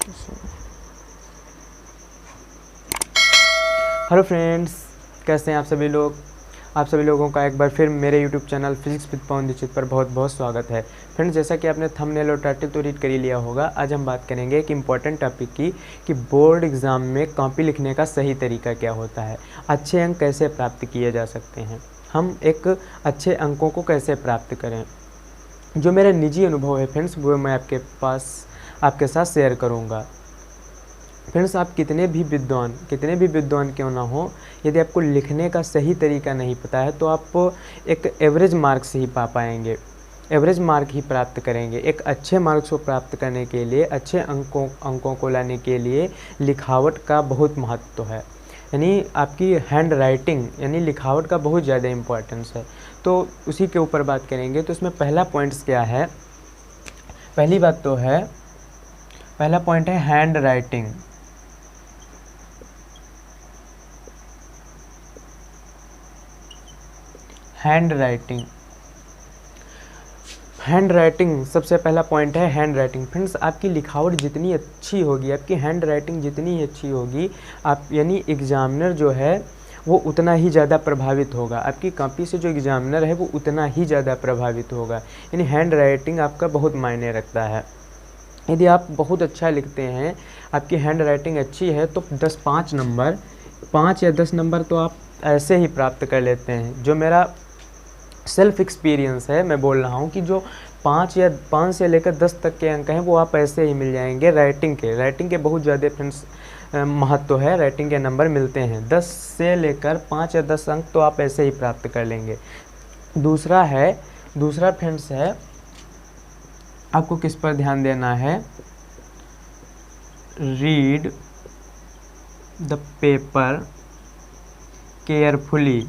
Hello friends, कैसे हैं आप सभी लोग। आप सभी लोगों का एक बार फिर मेरे यूट्यूब चैनल फिजिक्स विद पवन दीक्षित पर बहुत बहुत स्वागत है। फ्रेंड्स, जैसा कि आपने थंबनेल और टाइटल तो रीड कर ही लिया होगा, आज हम बात करेंगे एक इम्पॉर्टेंट टॉपिक की कि बोर्ड एग्ज़ाम में कॉपी लिखने का सही तरीका क्या होता है, अच्छे अंक कैसे प्राप्त किए जा सकते हैं, हम एक अच्छे अंकों को कैसे प्राप्त करें। जो मेरा निजी अनुभव है फ्रेंड्स, वो मैं आपके साथ शेयर करूँगा। फ्रेंड्स, आप कितने भी विद्वान क्यों ना हो, यदि आपको लिखने का सही तरीका नहीं पता है तो आप एक एवरेज मार्क्स ही पा पाएंगे, एवरेज मार्क ही प्राप्त करेंगे। एक अच्छे मार्क्स को प्राप्त करने के लिए, अच्छे अंकों को लाने के लिए लिखावट का बहुत महत्व है, यानी आपकी हैंड राइटिंग यानी लिखावट का बहुत ज़्यादा इम्पोर्टेंस है। तो उसी के ऊपर बात करेंगे। तो इसमें पहला पॉइंट्स क्या है, पहला पॉइंट है हैंड राइटिंग। हैंड राइटिंग सबसे पहला पॉइंट है हैंड राइटिंग। फ्रेंड्स, आपकी लिखावट जितनी अच्छी होगी, आपकी हैंड राइटिंग जितनी अच्छी होगी, आप यानी एग्जामिनर जो है वो उतना ही ज़्यादा प्रभावित होगा। आपकी कॉपी से जो एग्जामिनर है वो उतना ही ज़्यादा प्रभावित होगा। यानी हैंड राइटिंग आपका बहुत मायने रखता है। यदि आप बहुत अच्छा लिखते हैं, आपकी हैंड राइटिंग अच्छी है, तो 5 या 10 नंबर तो आप ऐसे ही प्राप्त कर लेते हैं। जो मेरा सेल्फ एक्सपीरियंस है, मैं बोल रहा हूँ कि जो 5 से लेकर 10 तक के अंक हैं वो आप ऐसे ही मिल जाएंगे। राइटिंग के बहुत ज़्यादा फ्रेंड्स महत्व है, राइटिंग के नंबर मिलते हैं। 10 से लेकर 5 या 10 अंक तो आप ऐसे ही प्राप्त कर लेंगे। दूसरा फ्रेंड्स है, आपको किस पर ध्यान देना है, read the paper carefully.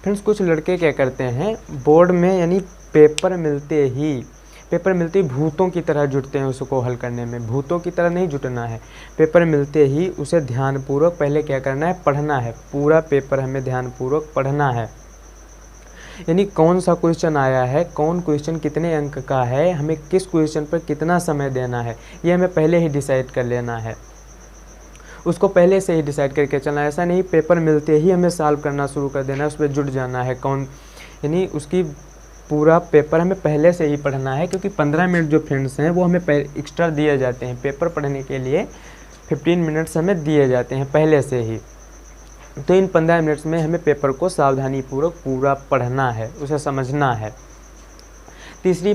Friends, कुछ लड़के क्या करते हैं, बोर्ड में यानी पेपर मिलते ही भूतों की तरह जुटते हैं उसको हल करने में। भूतों की तरह नहीं जुटना है, पेपर मिलते ही उसे ध्यानपूर्वक पहले क्या करना है, पढ़ना है। पूरा पेपर हमें ध्यानपूर्वक पढ़ना है, यानी कौन सा क्वेश्चन आया है, कौन क्वेश्चन कितने अंक का है, हमें किस क्वेश्चन पर कितना समय देना है, ये हमें पहले ही डिसाइड कर लेना है। उसको पहले से ही डिसाइड करके चलना है। ऐसा नहीं पेपर मिलते ही हमें सॉल्व करना शुरू कर देना है, उस पर जुट जाना है। यानी उसकी पूरा पेपर हमें पहले से ही पढ़ना है, क्योंकि 15 मिनट जो फ्रेंड्स हैं वो हमें एक्स्ट्रा दिए जाते हैं। पेपर पढ़ने के लिए 15 मिनट्स हमें दिए जाते हैं पहले से ही। तो इन 15 मिनट्स में हमें पेपर को सावधानीपूर्वक पूरा पढ़ना है, उसे समझना है। तीसरी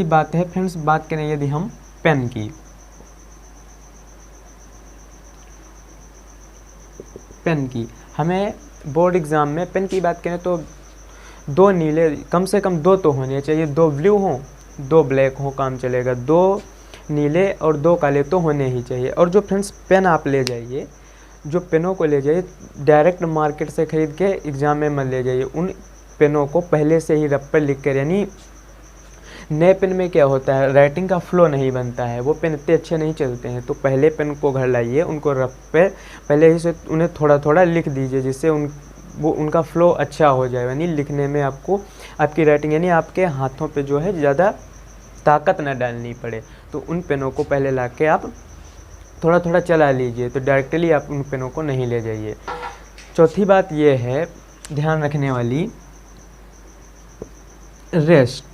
बात है फ्रेंड्स, बात करें यदि हम पेन की, हमें बोर्ड एग्ज़ाम में पेन की बात करें तो 2 नीले, कम से कम 2 तो होने चाहिए। 2 ब्लू हों, 2 ब्लैक हों, काम चलेगा। 2 नीले और 2 काले तो होने ही चाहिए। और जो फ्रेंड्स पेन आप ले जाइए, जो पेनों को ले जाइए, डायरेक्ट मार्केट से ख़रीद के एग्ज़ाम में मत ले जाइए। उन पेनों को पहले से ही रफ पर लिख कर, यानी नए पेन में क्या होता है, राइटिंग का फ्लो नहीं बनता है, वो पेन इतने अच्छे नहीं चलते हैं। तो पहले पेन को घर लाइए, उनको रफ पे पहले ही से उन्हें थोड़ा थोड़ा लिख दीजिए, जिससे उनका फ्लो अच्छा हो जाए। यानी लिखने में आपकी राइटिंग यानी आपके हाथों पे जो है ज़्यादा ताकत न डालनी पड़े। तो उन पेनों को पहले ला के आप थोड़ा थोड़ा चला लीजिए, तो डायरेक्टली आप उन पेनों को नहीं ले जाइए। चौथी बात ये है ध्यान रखने वाली, रेस्ट।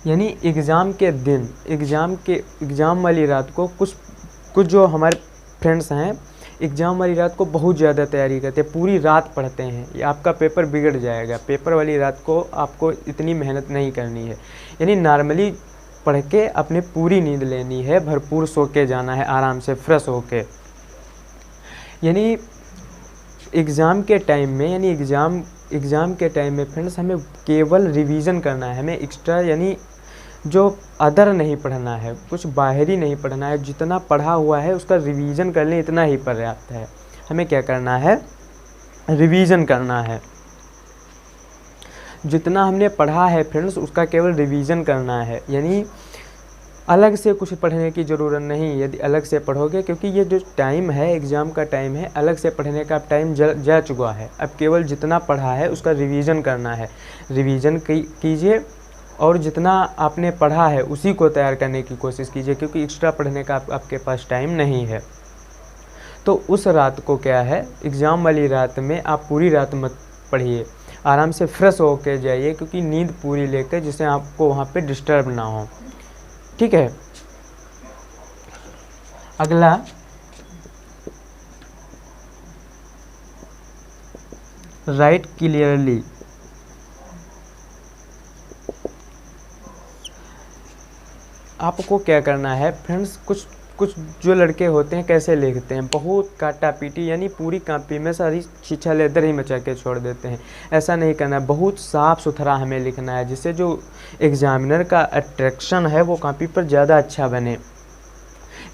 यानी एग्ज़ाम के दिन, एग्ज़ाम वाली रात को कुछ जो हमारे फ्रेंड्स हैं एग्ज़ाम वाली रात को बहुत ज़्यादा तैयारी करते हैं, पूरी रात पढ़ते हैं। ये आपका पेपर बिगड़ जाएगा। पेपर वाली रात को आपको इतनी मेहनत नहीं करनी है। यानी नॉर्मली पढ़ के अपने पूरी नींद लेनी है, भरपूर सो के जाना है आराम से फ्रेश होके। यानी एग्ज़ाम के टाइम में फ्रेंड्स हमें केवल रिवीजन करना है, हमें एक्स्ट्रा यानी जो अदर नहीं पढ़ना है, कुछ बाहरी नहीं पढ़ना है। जितना पढ़ा हुआ है उसका रिवीजन कर लें, इतना ही पर्याप्त है। हमें क्या करना है, रिवीजन करना है। जितना हमने पढ़ा है फ्रेंड्स उसका केवल रिवीजन करना है। यानी अलग से कुछ पढ़ने की ज़रूरत नहीं, यदि अलग से पढ़ोगे, क्योंकि ये जो टाइम है एग्ज़ाम का टाइम है, अलग से पढ़ने का टाइम जा चुका है। अब केवल जितना पढ़ा है उसका रिवीजन करना है, रिवीजन कीजिए और जितना आपने पढ़ा है उसी को तैयार करने की कोशिश कीजिए, क्योंकि एक्स्ट्रा पढ़ने का आपके पास टाइम नहीं है। तो उस रात को क्या है, एग्ज़ाम वाली रात में आप पूरी रात मत पढ़िए, आराम से फ्रेश होकर जाइए, क्योंकि नींद पूरी लेकर, जिससे आपको वहाँ पे डिस्टर्ब ना हो। ठीक है। अगला राइट क्लियरली। आपको क्या करना है फ्रेंड्स, कुछ जो लड़के होते हैं कैसे लिखते हैं, बहुत काटा पीटी, यानी पूरी कॉपी में सारी छीछा लेदर ही मचा के छोड़ देते हैं। ऐसा नहीं करना है, बहुत साफ़ सुथरा हमें लिखना है, जिससे जो एग्जामिनर का अट्रैक्शन है वो कॉपी पर ज़्यादा अच्छा बने।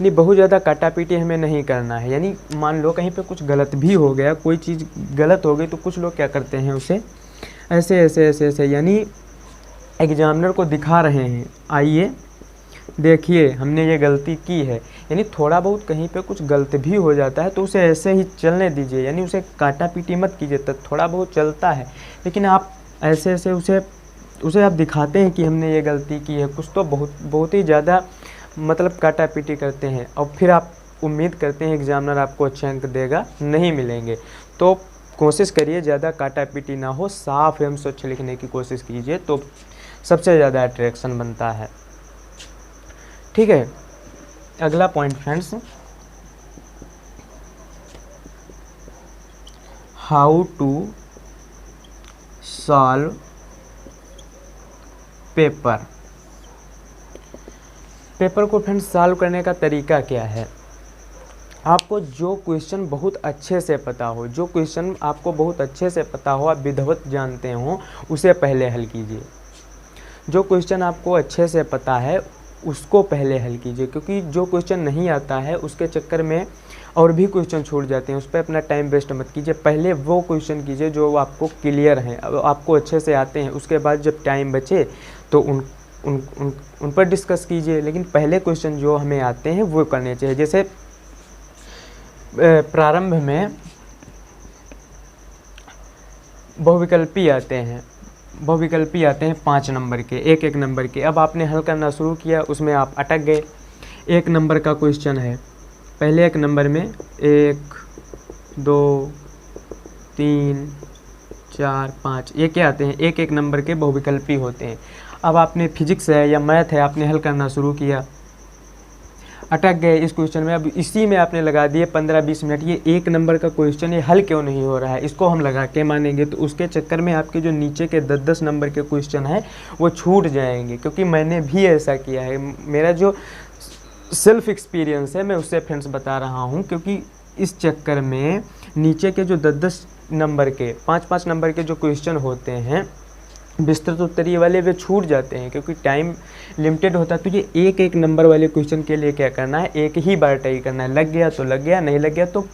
नहीं, बहुत ज़्यादा काटा पीटी हमें नहीं करना है। यानी मान लो कहीं पे कुछ गलत भी हो गया, कोई चीज़ गलत हो गई, तो कुछ लोग क्या करते हैं उसे ऐसे ऐसे ऐसे ऐसे, यानी एग्जामिनर को दिखा रहे हैं, आइए देखिए हमने ये गलती की है। यानी थोड़ा बहुत कहीं पे कुछ गलत भी हो जाता है तो उसे ऐसे ही चलने दीजिए, यानी उसे काटा पीटी मत कीजिए। तो थोड़ा बहुत चलता है, लेकिन आप ऐसे ऐसे उसे आप दिखाते हैं कि हमने ये गलती की है। कुछ तो बहुत ही ज़्यादा मतलब काटा पीटी करते हैं, और फिर आप उम्मीद करते हैं एग्जामिनर आपको अच्छे अंक देगा, नहीं मिलेंगे। तो कोशिश करिए ज़्यादा काटा पीटी ना हो, साफ एवं स्वच्छ लिखने की कोशिश कीजिए, तो सबसे ज़्यादा अट्रैक्शन बनता है। ठीक है। अगला point friends, how to solve paper. Paper को फ्रेंड्स सॉल्व करने का तरीका क्या है, आपको जो क्वेश्चन बहुत अच्छे से पता हो, जो क्वेश्चन आपको बहुत अच्छे से पता हो, आप विधिवत जानते हो, उसे पहले हल कीजिए। जो क्वेश्चन आपको अच्छे से पता है उसको पहले हल कीजिए, क्योंकि जो क्वेश्चन नहीं आता है उसके चक्कर में और भी क्वेश्चन छूट जाते हैं, उस पर अपना टाइम वेस्ट मत कीजिए। पहले वो क्वेश्चन कीजिए जो आपको क्लियर हैं, आपको अच्छे से आते हैं। उसके बाद जब टाइम बचे तो उन पर डिस्कस कीजिए, लेकिन पहले क्वेश्चन जो हमें आते हैं वो करने चाहिए। जैसे प्रारंभ में बहुविकल्पी आते हैं, 5 नंबर के, एक नंबर के। अब आपने हल करना शुरू किया, उसमें आप अटक गए। 1 नंबर का क्वेश्चन है, पहले 1 नंबर में 1 2 3 4 5 ये क्या आते हैं, एक नंबर के बहुविकल्पी होते हैं। अब आपने फिजिक्स है या मैथ है, आपने हल करना शुरू किया, अटक गए इस क्वेश्चन में। अब इसी में आपने लगा दिए 15-20 मिनट, ये 1 नंबर का क्वेश्चन, ये हल क्यों नहीं हो रहा है, इसको हम लगा के मानेंगे। तो उसके चक्कर में आपके जो नीचे के 10-10 नंबर के क्वेश्चन हैं वो छूट जाएंगे, क्योंकि मैंने भी ऐसा किया है। मेरा जो सेल्फ एक्सपीरियंस है मैं उससे फ्रेंड्स बता रहा हूँ, क्योंकि इस चक्कर में नीचे के जो 10-10 नंबर के, 5-5 नंबर के जो क्वेश्चन होते हैं विस्तृत उत्तरीय वाले, वे छूट जाते हैं, क्योंकि टाइम लिमिटेड होता है। तो ये एक नंबर वाले क्वेश्चन के लिए क्या करना है, एक ही बार ट्राई करना है। लग गया तो लग गया, नहीं लग गया तो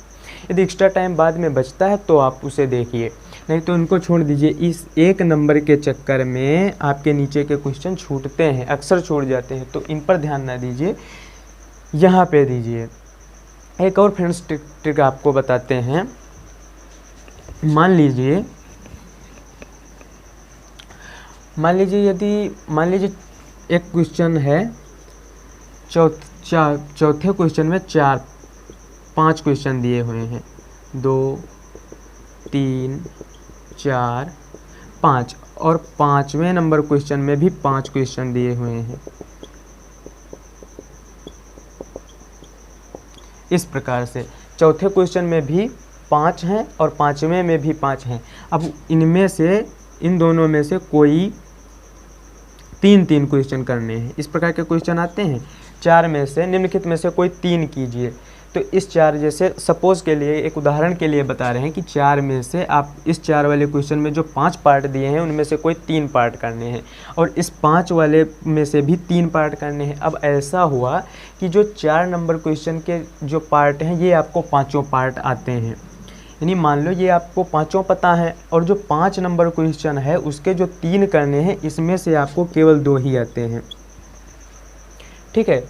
यदि एक्स्ट्रा टाइम बाद में बचता है तो आप उसे देखिए, नहीं तो उनको छोड़ दीजिए। इस 1 नंबर के चक्कर में आपके नीचे के क्वेश्चन छूटते हैं, अक्सर छूट जाते हैं, तो इन पर ध्यान ना दीजिए, यहाँ पे दीजिए। एक और फ्रेंड्स ट्रिक आपको बताते हैं। मान लीजिए एक क्वेश्चन है, चौथे क्वेश्चन में 4-5 क्वेश्चन दिए हुए हैं, 2 3 4 5, और 5वें नंबर क्वेश्चन में भी 5 क्वेश्चन दिए हुए हैं। इस प्रकार से चौथे क्वेश्चन में भी 5 हैं और 5वें में भी 5 हैं। अब इनमें से, इन दोनों में से कोई 3-3 क्वेश्चन करने हैं। इस प्रकार के क्वेश्चन आते हैं। 4 में से, निम्नलिखित में से कोई 3 कीजिए। तो इस 4, जैसे सपोज़ के लिए, एक उदाहरण के लिए बता रहे हैं कि 4 में से आप इस 4 वाले क्वेश्चन में जो 5 पार्ट दिए हैं उनमें से कोई 3 पार्ट करने हैं, और इस 5 वाले में से भी 3 पार्ट करने हैं। अब ऐसा हुआ कि जो 4 नंबर क्वेश्चन के जो पार्ट हैं ये आपको 5 पार्ट आते हैं, यानी मान लो ये आपको 5 पता है, और जो 5 नंबर क्वेश्चन है उसके जो 3 करने हैं, इसमें से आपको केवल 2 ही आते हैं। ठीक है।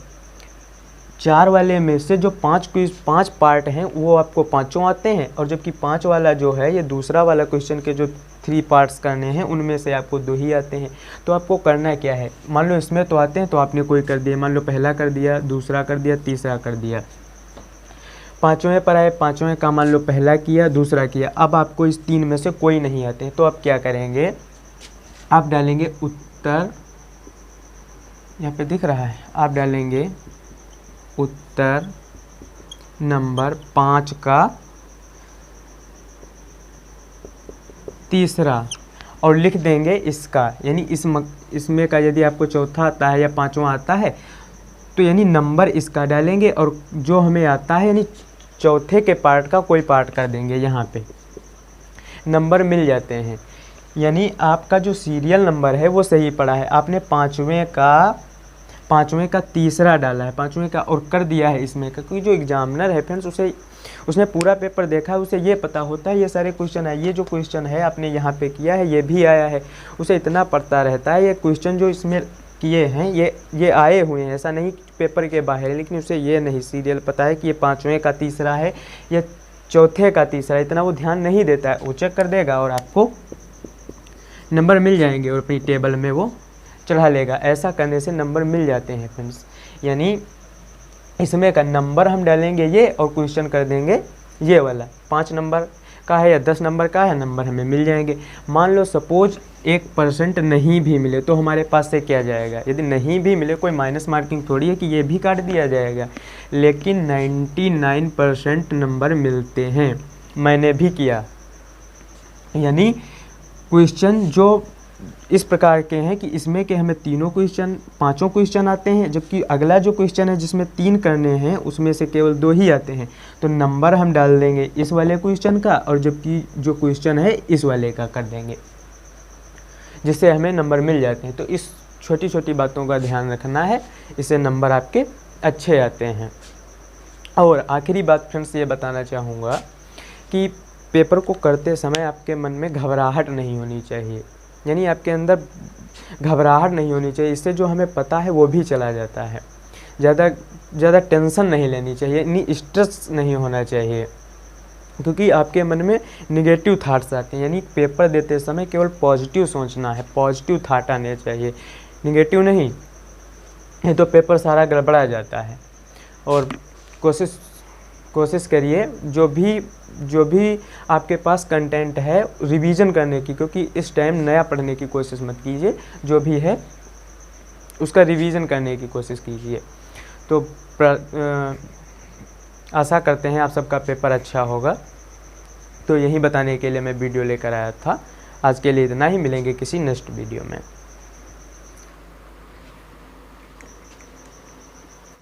4 वाले में से जो 5 पार्ट हैं वो आपको पाँचों आते हैं, और जबकि 5 वाला जो है ये दूसरा वाला क्वेश्चन के जो 3 पार्ट्स करने हैं उनमें से आपको 2 ही आते हैं। तो आपको करना क्या है, मान लो इसमें तो आते हैं तो आपने कोई कर दिया, मान लो पहला कर दिया, दूसरा कर दिया, तीसरा कर दिया। पाँचवें पर आए, पाँचवें का मान लो पहला किया, दूसरा किया, अब आपको इस 3 में से कोई नहीं आते हैं, तो आप क्या करेंगे, आप डालेंगे उत्तर, यहाँ पे दिख रहा है, आप डालेंगे उत्तर नंबर 5 का तीसरा और लिख देंगे इसका, यानी इसमें का यदि आपको चौथा आता है या 5वां आता है तो यानी नंबर इसका डालेंगे, और जो हमें आता है यानी चौथे के पार्ट का कोई पार्ट कर देंगे, यहाँ पे नंबर मिल जाते हैं। यानी आपका जो सीरियल नंबर है वो सही पड़ा है, आपने पाँचवें का तीसरा डाला है, पाँचवें का और कर दिया है इसमें का, क्योंकि जो एग्जामिनर है फ्रेंड्स उसने पूरा पेपर देखा है, उसे ये पता होता है ये सारे क्वेश्चन है, ये जो क्वेश्चन है आपने यहाँ पे किया है ये भी आया है, उसे इतना पता रहता है ये क्वेश्चन जो इसमें किए हैं ये आए हुए हैं, ऐसा नहीं पेपर के बाहर है, लेकिन उसे ये नहीं सीरियल पता है कि ये 5वें का तीसरा है या चौथे का तीसरा, इतना वो ध्यान नहीं देता है। वो चेक कर देगा और आपको नंबर मिल जाएंगे और अपनी टेबल में वो चढ़ा लेगा। ऐसा करने से नंबर मिल जाते हैं फ्रेंड्स, यानी इसमें का नंबर हम डालेंगे ये और क्वेश्चन कर देंगे ये वाला, 5 नंबर का है या 10 नंबर का है, नंबर हमें मिल जाएंगे। मान लो सपोज 1% नहीं भी मिले तो हमारे पास से क्या जाएगा, यदि नहीं भी मिले कोई माइनस मार्किंग थोड़ी है कि ये भी काट दिया जाएगा, लेकिन 99% नंबर मिलते हैं, मैंने भी किया। यानी क्वेश्चन जो इस प्रकार के हैं कि इसमें के हमें 5 क्वेश्चन आते हैं, जबकि अगला जो क्वेश्चन है जिसमें 3 करने हैं उसमें से केवल 2 ही आते हैं, तो नंबर हम डाल देंगे इस वाले क्वेश्चन का, और जबकि जो क्वेश्चन है इस वाले का कर देंगे, जिससे हमें नंबर मिल जाते हैं। तो इस छोटी छोटी बातों का ध्यान रखना है, इससे नंबर आपके अच्छे आते हैं। और आखिरी बात फ्रेंड्स ये बताना चाहूँगा कि पेपर को करते समय आपके मन में घबराहट नहीं होनी चाहिए, यानी आपके अंदर घबराहट नहीं होनी चाहिए, इससे जो हमें पता है वो भी चला जाता है। ज़्यादा टेंशन नहीं लेनी चाहिए, इतनी स्ट्रेस नहीं होना चाहिए, क्योंकि आपके मन में निगेटिव थाट्स आते हैं। यानी पेपर देते समय केवल पॉजिटिव सोचना है, पॉजिटिव थाट आने चाहिए, निगेटिव नहीं, ये तो पेपर सारा गड़बड़ा जाता है। और कोशिश करिए जो भी आपके पास कंटेंट है रिवीजन करने की, क्योंकि इस टाइम नया पढ़ने की कोशिश मत कीजिए, जो भी है उसका रिवीजन करने की कोशिश कीजिए। तो आशा करते हैं आप सबका पेपर अच्छा होगा। तो यही बताने के लिए मैं वीडियो लेकर आया था। आज के लिए इतना ही, मिलेंगे किसी नेक्स्ट वीडियो में।